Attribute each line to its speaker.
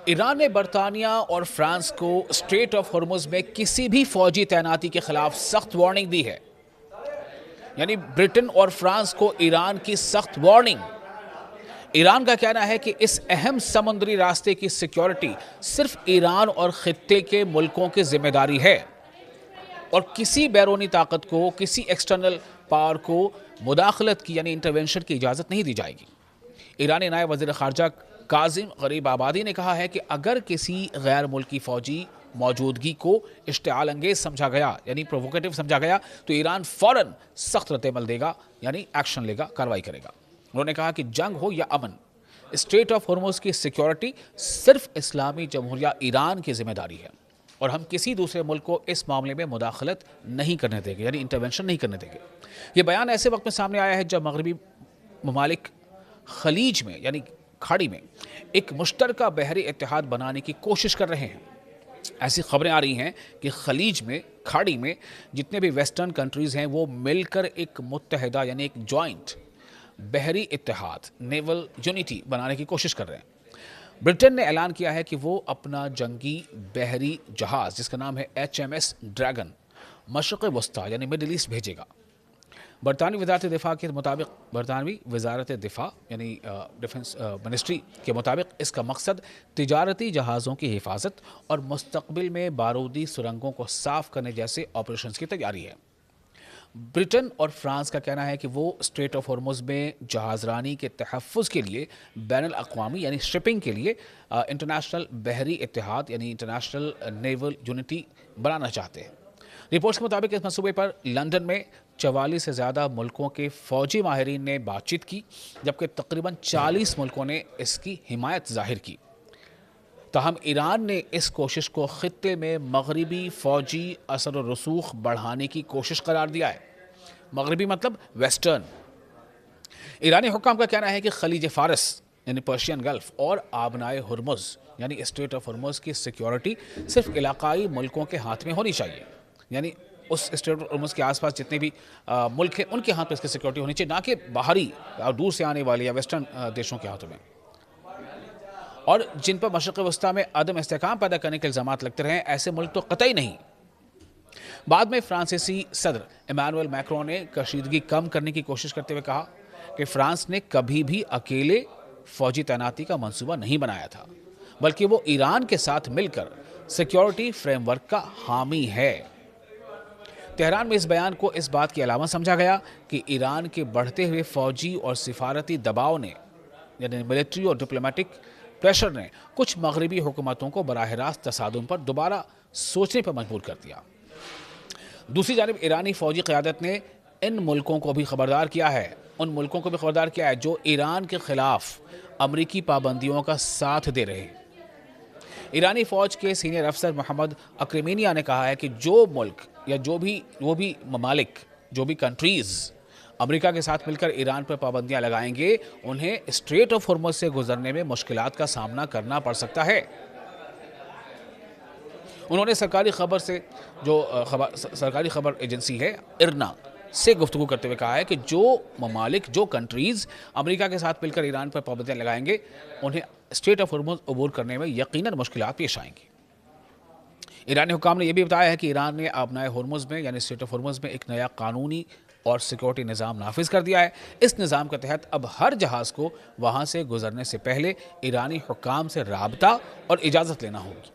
Speaker 1: ایران نے برطانیہ اور فرانس کو اسٹریٹ آف ہرمز میں کسی بھی فوجی تعیناتی کے خلاف سخت وارننگ دی ہے. یعنی برٹن اور فرانس کو ایران کی سخت وارننگ. ایران کا کہنا ہے کہ اس اہم سمندری راستے کی سیکیورٹی صرف ایران اور خطے کے ملکوں کی ذمہ داری ہے اور کسی بیرونی طاقت کو، کسی ایکسٹرنل پاور کو مداخلت کی یعنی انٹرونشن کی اجازت نہیں دی جائے گی. ایرانی نائب وزیر خارجہ کاظم غریب آبادی نے کہا ہے کہ اگر کسی غیر ملکی فوجی موجودگی کو اشتعال انگیز سمجھا گیا یعنی پرووکیٹو سمجھا گیا تو ایران فوراً سخت رد عمل دے گا یعنی ایکشن لے گا، کارروائی کرے گا. انہوں نے کہا کہ جنگ ہو یا امن، اسٹریٹ آف ہرمز کی سیکیورٹی صرف اسلامی جمہوریہ ایران کی ذمہ داری ہے اور ہم کسی دوسرے ملک کو اس معاملے میں مداخلت نہیں کرنے دیں گے یعنی انٹرونشن نہیں کرنے دیں گے. یہ بیان ایسے وقت میں سامنے آیا ہے جب مغربی ممالک خلیج میں یعنی کھاڑی میں ایک مشترکہ بحری اتحاد بنانے کی کوشش کر رہے ہیں. ایسی خبریں آ رہی ہیں کہ خلیج میں، کھاڑی میں جتنے بھی ویسٹرن کنٹریز ہیں وہ مل کر ایک متحدہ یعنی ایک جوائنٹ بحری اتحاد، نیول یونٹی بنانے کی کوشش کر رہے ہیں. برٹن نے اعلان کیا ہے کہ وہ اپنا جنگی بحری جہاز جس کا نام ہے HMS ڈریگن مشرق وسطیٰ یعنی مڈل ایسٹ بھیجے گا. برطانوی وزارت دفاع کے مطابق، برطانوی وزارت دفاع یعنی ڈیفنس منسٹری کے مطابق اس کا مقصد تجارتی جہازوں کی حفاظت اور مستقبل میں بارودی سرنگوں کو صاف کرنے جیسے آپریشنز کی تیاری ہے. برٹن اور فرانس کا کہنا ہے کہ وہ اسٹریٹ آف ہرمز میں جہاز رانی کے تحفظ کے لیے بین الاقوامی یعنی شپنگ کے لیے انٹرنیشنل بحری اتحاد یعنی انٹرنیشنل نیول یونٹی بنانا چاہتے ہیں. رپورٹس کے مطابق اس منصوبے پر لندن میں 44 سے زیادہ ملکوں کے فوجی ماہرین نے بات چیت کی جبکہ تقریباً 40 ملکوں نے اس کی حمایت ظاہر کی. تاہم ایران نے اس کوشش کو خطے میں مغربی فوجی اثر و رسوخ بڑھانے کی کوشش قرار دیا ہے. مغربی مطلب ویسٹرن. ایرانی حکام کا کہنا ہے کہ خلیج فارس یعنی پرشین گلف اور آبنائے ہرمز یعنی اسٹریٹ آف ہرمز کی سیکیورٹی صرف علاقائی ملکوں کے ہاتھ میں ہونی چاہیے. یعنی اس اسٹریٹ آف ہرمز کے آس پاس جتنے بھی ملک ہیں ان کے ہاتھ میں اس کی سیکیورٹی ہونی چاہیے، نہ کہ باہری اور دور سے آنے والے یا ویسٹرن دیشوں کے ہاتھوں میں. اور جن پر مشرق وسطیٰ میں عدم استحکام پیدا کرنے کے الزامات لگتے رہے ایسے ملک تو قطعی نہیں. بعد میں فرانسیسی صدر ایمانوئل میکرون نے کشیدگی کم کرنے کی کوشش کرتے ہوئے کہا کہ فرانس نے کبھی بھی اکیلے فوجی تعیناتی کا منصوبہ نہیں بنایا تھا بلکہ وہ ایران کے ساتھ مل کر سیکیورٹی فریم ورک کا حامی ہے. تہران میں اس بیان کو اس بات کی علامت سمجھا گیا کہ ایران کے بڑھتے ہوئے فوجی اور سفارتی دباؤ نے یعنی ملٹری اور ڈپلومیٹک پریشر نے کچھ مغربی حکومتوں کو براہ راست تصادم پر دوبارہ سوچنے پر مجبور کر دیا. دوسری جانب ایرانی فوجی قیادت نے ان ملکوں کو بھی خبردار کیا ہے جو ایران کے خلاف امریکی پابندیوں کا ساتھ دے رہے ہیں. ایرانی فوج کے سینئر افسر محمد اکرمینیا نے کہا ہے کہ جو ملک یا جو بھی ممالک، جو بھی کنٹریز امریکہ کے ساتھ مل کر ایران پر پابندیاں لگائیں گے انہیں اسٹریٹ آف ہرمز سے گزرنے میں مشکلات کا سامنا کرنا پڑ سکتا ہے. انہوں نے سرکاری خبر ایجنسی ہے ارنا سے گفتگو کرتے ہوئے کہا ہے کہ جو ممالک، جو کنٹریز امریکہ کے ساتھ مل کر ایران پر پابندیاں لگائیں گے انہیں اسٹریٹ آف ہرمز عبور کرنے میں یقیناً مشکلات پیش آئیں گی. ایرانی حکام نے یہ بھی بتایا ہے کہ ایران نے آبنائے ہرمز میں یعنی اسٹریٹ آف ہرمز میں ایک نیا قانونی اور سیکورٹی نظام نافذ کر دیا ہے. اس نظام کے تحت اب ہر جہاز کو وہاں سے گزرنے سے پہلے ایرانی حکام سے رابطہ اور اجازت لینا ہوگی.